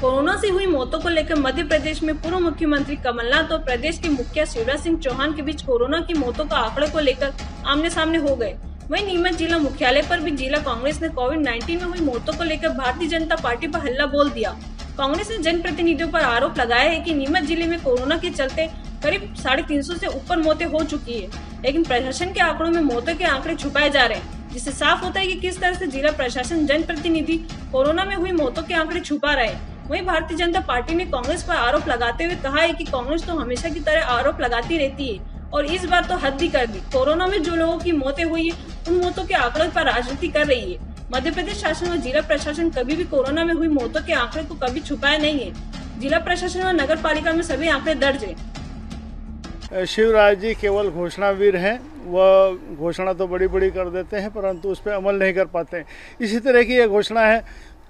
Corona से हुई मौतों को लेकर मध्य प्रदेश में पूर्व मुख्यमंत्री कमलनाथ और प्रदेश के मुखिया शिवराज सिंह चौहान के बीच कोरोना की मौतों का आंकड़े को लेकर आमने सामने हो गए। वहीं नीमच जिला मुख्यालय पर भी जिला कांग्रेस ने कोविड-19 में हुई मौतों को लेकर भारतीय जनता पार्टी पर हल्ला बोल दिया। कांग्रेस ने जनप्रतिनिधियों पर आरोप लगाया है कि नीमच जिले में कोरोना के चलते करीब 350 से ऊपर मौतें हो चुकी है, लेकिन प्रशासन के आंकड़ों में मौतों के आंकड़े छुपाए जा रहे हैं, जिससे साफ होता है कि किस तरह से जिला प्रशासन जनप्रतिनिधि कोरोना में हुई मौतों के आंकड़े छुपा रहे हैं। वहीं भारतीय जनता पार्टी ने कांग्रेस पर आरोप लगाते हुए कहा है कि कांग्रेस तो हमेशा की तरह आरोप लगाती रहती है और इस बार तो हद भी कर दी। कोरोना में जो लोगों की मौतें हुई है उन मौतों के आंकड़ों पर राजनीति कर रही है। मध्य प्रदेश शासन व जिला प्रशासन कभी भी कोरोना में हुई मौतों के आंकड़े को कभी छुपाया नहीं है। जिला प्रशासन व नगर पालिका में सभी आंकड़े दर्ज है। शिवराज जी केवल घोषणावीर हैं, वह घोषणा तो बड़ी बड़ी कर देते हैं परंतु उस पर अमल नहीं कर पाते। इसी तरह की यह घोषणा है,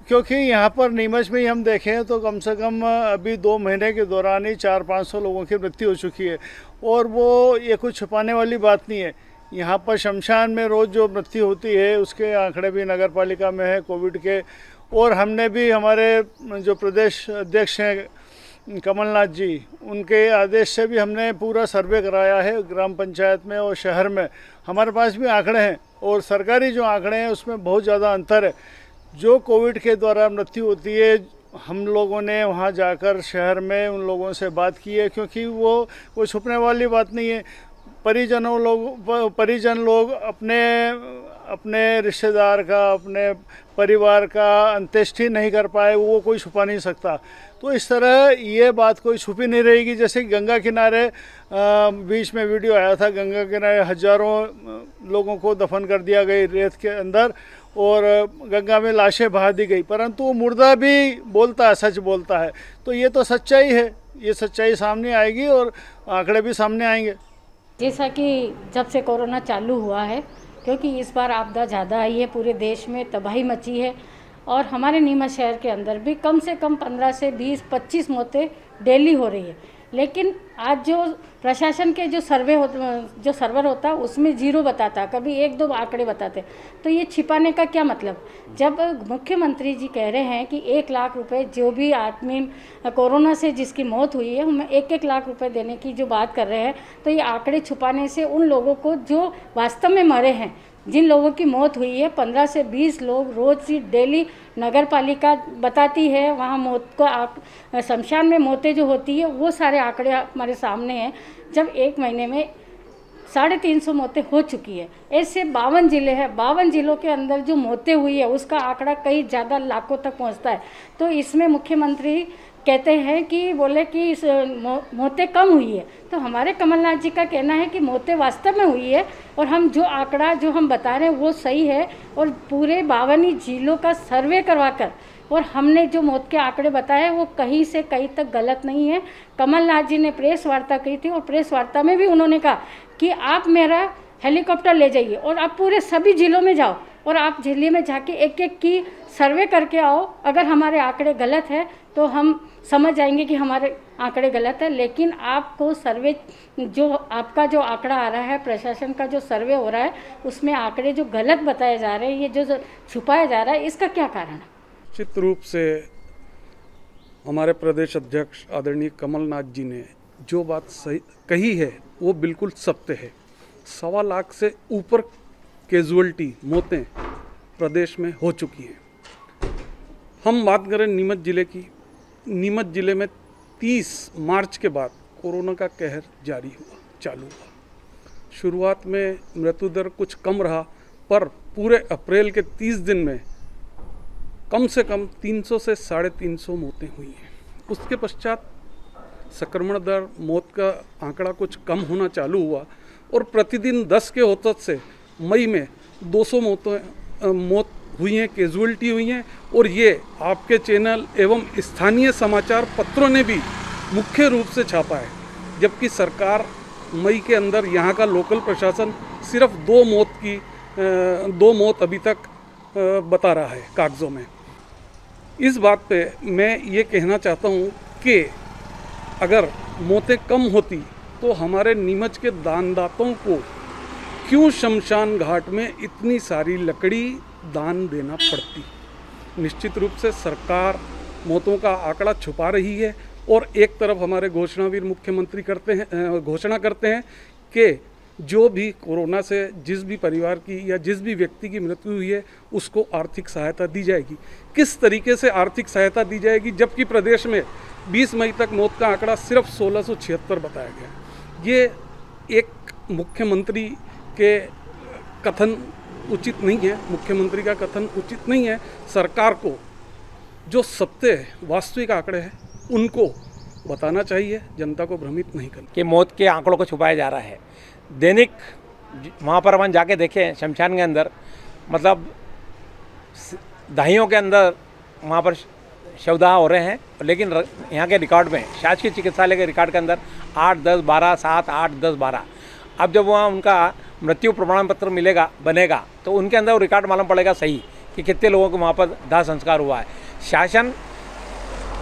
क्योंकि यहाँ पर नीमच में ही हम देखें तो कम से कम अभी 2 महीने के दौरान ही 400-500 लोगों की मृत्यु हो चुकी है और वो ये कुछ छुपाने वाली बात नहीं है। यहाँ पर शमशान में रोज़ जो मृत्यु होती है उसके आंकड़े भी नगर पालिका में है कोविड के। और हमने भी हमारे जो प्रदेश अध्यक्ष हैं कमलनाथ जी, उनके आदेश से भी हमने पूरा सर्वे कराया है ग्राम पंचायत में और शहर में। हमारे पास भी आंकड़े हैं और सरकारी जो आंकड़े हैं उसमें बहुत ज़्यादा अंतर है। जो कोविड के द्वारा मृत्यु होती है, हम लोगों ने वहाँ जाकर शहर में उन लोगों से बात की है, क्योंकि वो छुपने वाली बात नहीं है। परिजन लोग अपने रिश्तेदार का, अपने परिवार का अंत्येष्टि नहीं कर पाए, वो कोई छुपा नहीं सकता। तो इस तरह ये बात कोई छुपी नहीं रहेगी। जैसे गंगा किनारे बीच में वीडियो आया था, गंगा किनारे हजारों लोगों को दफन कर दिया गई रेत के अंदर और गंगा में लाशें बहा दी गई, परंतु वो मुर्दा भी बोलता है, सच बोलता है। तो ये तो सच्चाई है, ये सच्चाई सामने आएगी और आंकड़े भी सामने आएंगे। जैसा कि जब से कोरोना चालू हुआ है, क्योंकि इस बार आपदा ज़्यादा आई है, पूरे देश में तबाही मची है और हमारे नीमच शहर के अंदर भी कम से कम 15 से 20-25 मौतें डेली हो रही है। लेकिन आज जो प्रशासन के जो सर्वर होता है उसमें 0 बताता, कभी 1-2 आंकड़े बताते। तो ये छिपाने का क्या मतलब? जब मुख्यमंत्री जी कह रहे हैं कि 1 लाख रुपए जो भी आदमी कोरोना से जिसकी मौत हुई है उनमें 1-1 लाख रुपए देने की जो बात कर रहे हैं, तो ये आंकड़े छुपाने से उन लोगों को जो वास्तव में मरे हैं, जिन लोगों की मौत हुई है, 15 से 20 लोग रोज़ ही डेली नगर पालिका बताती है, वहाँ मौत को शमशान में मौतें जो होती है वो सारे आंकड़े हमारे सामने हैं। जब 1 महीने में 350 मौतें हो चुकी है, ऐसे 52 ज़िले हैं, 52 ज़िलों के अंदर जो मौतें हुई है उसका आंकड़ा कई ज़्यादा लाखों तक पहुँचता है। तो इसमें मुख्यमंत्री कहते हैं कि बोले कि इस मौतें कम हुई है, तो हमारे कमलनाथ जी का कहना है कि मौतें वास्तव में हुई है और हम जो आंकड़ा जो हम बता रहे हैं वो सही है और पूरे 52 जिलों का सर्वे करवाकर और हमने जो मौत के आंकड़े बताए वो कहीं से कहीं तक गलत नहीं है। कमलनाथ जी ने प्रेस वार्ता की थी और प्रेस वार्ता में भी उन्होंने कहा कि आप मेरा हेलीकॉप्टर ले जाइए और आप पूरे सभी ज़िलों में जाओ और आप ज़िले में जाके एक-एक की सर्वे करके आओ। अगर हमारे आंकड़े गलत है तो हम समझ जाएंगे कि हमारे आंकड़े गलत है, लेकिन आपको सर्वे जो आपका जो आंकड़ा आ रहा है, प्रशासन का जो सर्वे हो रहा है, उसमें आंकड़े जो गलत बताए जा रहे हैं, ये जो छुपाया जा रहा है, इसका क्या कारण है? निश्चित रूप से हमारे प्रदेश अध्यक्ष आदरणीय कमलनाथ जी ने जो बात सही कही है वो बिल्कुल सत्य है। 1.25 लाख से ऊपर कैजुअल्टी मौतें प्रदेश में हो चुकी हैं। हम बात करें नीमच ज़िले की, नीमच ज़िले में 30 मार्च के बाद कोरोना का कहर चालू हुआ। शुरुआत में मृत्यु दर कुछ कम रहा, पर पूरे अप्रैल के 30 दिन में कम से कम 300 से 350 मौतें हुई हैं। उसके पश्चात संक्रमण दर, मौत का आंकड़ा कुछ कम होना चालू हुआ और प्रतिदिन 10 के औसत से मई में 200 मौत हुई हैं, कैजुअल्टी हुई हैं। और ये आपके चैनल एवं स्थानीय समाचार पत्रों ने भी मुख्य रूप से छापा है, जबकि सरकार मई के अंदर यहाँ का लोकल प्रशासन सिर्फ 2 मौत अभी तक बता रहा है कागज़ों में। इस बात पे मैं ये कहना चाहता हूँ कि अगर मौतें कम होती तो हमारे नीमच के दानदाताओं को क्यों शमशान घाट में इतनी सारी लकड़ी दान देना पड़ती। निश्चित रूप से सरकार मौतों का आंकड़ा छुपा रही है और एक तरफ हमारे घोषणावीर मुख्यमंत्री घोषणा करते हैं कि जो भी कोरोना से जिस भी परिवार की या जिस भी व्यक्ति की मृत्यु हुई है उसको आर्थिक सहायता दी जाएगी। किस तरीके से आर्थिक सहायता दी जाएगी, जबकि प्रदेश में 20 मई तक मौत का आंकड़ा सिर्फ 1676 बताया गया। ये एक मुख्यमंत्री के कथन उचित नहीं है, मुख्यमंत्री का कथन उचित नहीं है। सरकार को जो सत्य वास्तविक आंकड़े हैं उनको बताना चाहिए, जनता को भ्रमित नहीं करना। कि मौत के आंकड़ों को छुपाया जा रहा है। दैनिक वहाँ पर अपन जाके देखें शमशान के अंदर, मतलब दहाइयों के अंदर वहाँ पर शवदाह हो रहे हैं, लेकिन यहाँ के रिकॉर्ड में शासकीय चिकित्सालय के रिकॉर्ड के अंदर 8, 10, 12, 7, 8, 10, 12। अब जब वहाँ उनका मृत्यु प्रमाण पत्र बनेगा तो उनके अंदर वो रिकॉर्ड मालूम पड़ेगा सही कि कितने लोगों को वहाँ पर दाह संस्कार हुआ है। शासन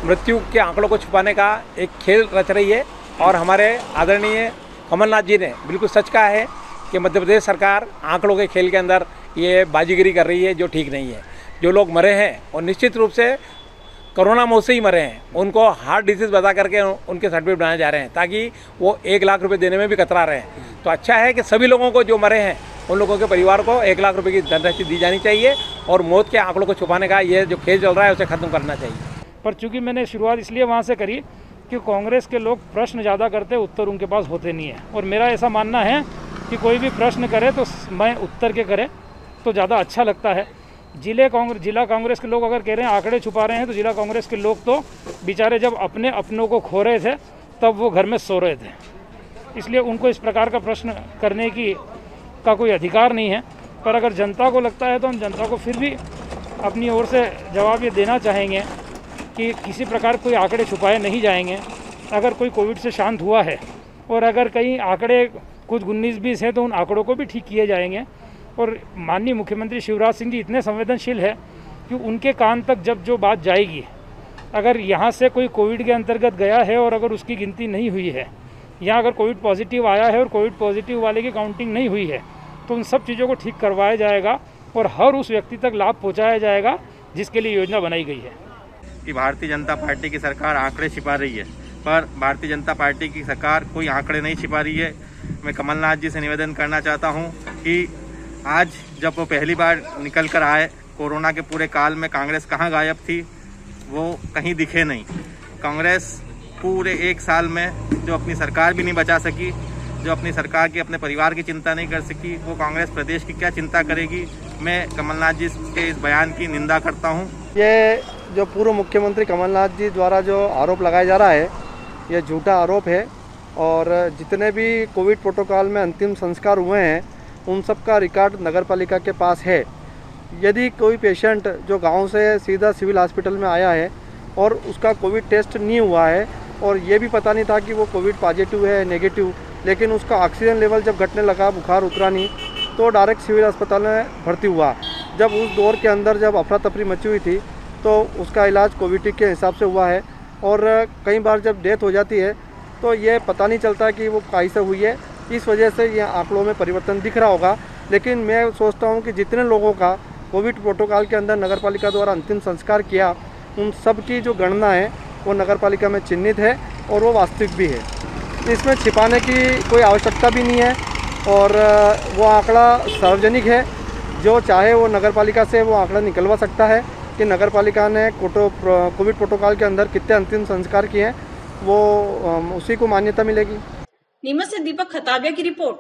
मृत्यु के आंकड़ों को छुपाने का एक खेल रच रही है और हमारे आदरणीय कमलनाथ जी ने बिल्कुल सच कहा है कि मध्य प्रदेश सरकार आंकड़ों के खेल के अंदर ये बाजीगिरी कर रही है, जो ठीक नहीं है। जो लोग मरे हैं और निश्चित रूप से कोरोना मौत से ही मरे हैं, उनको हार्ट डिजीज़ बता करके उनके सर्टिफिकेट बनाए जा रहे हैं ताकि वो 1 लाख रुपए देने में भी कतरा रहे हैं। तो अच्छा है कि सभी लोगों को जो मरे हैं उन लोगों के परिवार को 1 लाख रुपए की धनराशि दी जानी चाहिए और मौत के आंकड़ों को छुपाने का ये जो खेल चल रहा है उसे ख़त्म करना चाहिए। पर चूंकि मैंने शुरुआत इसलिए वहाँ से करी कि कांग्रेस के लोग प्रश्न ज़्यादा करते, उत्तर उनके पास होते नहीं है। और मेरा ऐसा मानना है कि कोई भी प्रश्न करे तो मैं उत्तर के करे तो ज़्यादा अच्छा लगता है। जिला कांग्रेस के लोग अगर कह रहे हैं आंकड़े छुपा रहे हैं, तो जिला कांग्रेस के लोग तो बेचारे जब अपनों को खो रहे थे तब वो घर में सो रहे थे, इसलिए उनको इस प्रकार का प्रश्न करने का कोई अधिकार नहीं है। पर अगर जनता को लगता है तो हम जनता को फिर भी अपनी ओर से जवाब ये देना चाहेंगे कि किसी प्रकार कोई आंकड़े छुपाए नहीं जाएंगे। अगर कोई कोविड से शांत हुआ है और अगर कहीं आंकड़े कुछ 19-20 हैं तो उन आंकड़ों को भी ठीक किए जाएंगे। और माननीय मुख्यमंत्री शिवराज सिंह जी इतने संवेदनशील है कि उनके कान तक जब जो बात जाएगी, अगर यहाँ से कोई कोविड के अंतर्गत गया है और अगर उसकी गिनती नहीं हुई है, यहाँ अगर कोविड पॉजिटिव आया है और कोविड पॉजिटिव वाले की काउंटिंग नहीं हुई है, तो उन सब चीज़ों को ठीक करवाया जाएगा और हर उस व्यक्ति तक लाभ पहुँचाया जाएगा जिसके लिए योजना बनाई गई है। कि भारतीय जनता पार्टी की सरकार आंकड़े छिपा रही है, पर भारतीय जनता पार्टी की सरकार कोई आंकड़े नहीं छिपा रही है। मैं कमलनाथ जी से निवेदन करना चाहता हूं कि आज जब वो पहली बार निकल कर आए, कोरोना के पूरे काल में कांग्रेस कहां गायब थी, वो कहीं दिखे नहीं। कांग्रेस पूरे 1 साल में जो अपनी सरकार भी नहीं बचा सकी, जो अपनी सरकार की अपने परिवार की चिंता नहीं कर सकी, वो कांग्रेस प्रदेश की क्या चिंता करेगी। मैं कमलनाथ जी के इस बयान की निंदा करता हूँ। ये जो पूर्व मुख्यमंत्री कमलनाथ जी द्वारा जो आरोप लगाया जा रहा है, ये झूठा आरोप है और जितने भी कोविड प्रोटोकॉल में अंतिम संस्कार हुए हैं उन सब का रिकॉर्ड नगर पालिका के पास है। यदि कोई पेशेंट जो गांव से सीधा सिविल हॉस्पिटल में आया है और उसका कोविड टेस्ट नहीं हुआ है और ये भी पता नहीं था कि वो कोविड पॉजिटिव है नेगेटिव, लेकिन उसका ऑक्सीजन लेवल जब घटने लगा, बुखार उतरा नहीं, तो डायरेक्ट सिविल अस्पताल में भर्ती हुआ। जब उस दौर के अंदर जब अफरा तफरी मची हुई थी तो उसका इलाज कोविड के हिसाब से हुआ है और कई बार जब डेथ हो जाती है तो ये पता नहीं चलता कि वो काहे से हुई है। इस वजह से ये आंकड़ों में परिवर्तन दिख रहा होगा। लेकिन मैं सोचता हूँ कि जितने लोगों का कोविड प्रोटोकॉल के अंदर नगरपालिका द्वारा अंतिम संस्कार किया, उन सब की जो गणना है वो नगरपालिका में चिन्हित है और वो वास्तविक भी है। इसमें छिपाने की कोई आवश्यकता भी नहीं है और वो आंकड़ा सार्वजनिक है। जो चाहे वो नगरपालिका से वो आंकड़ा निकलवा सकता है कि नगरपालिका ने कोविड प्रोटोकॉल के अंदर कितने अंतिम संस्कार किए हैं, वो उसी को मान्यता मिलेगी। नीमच से दीपक खताबिया की रिपोर्ट।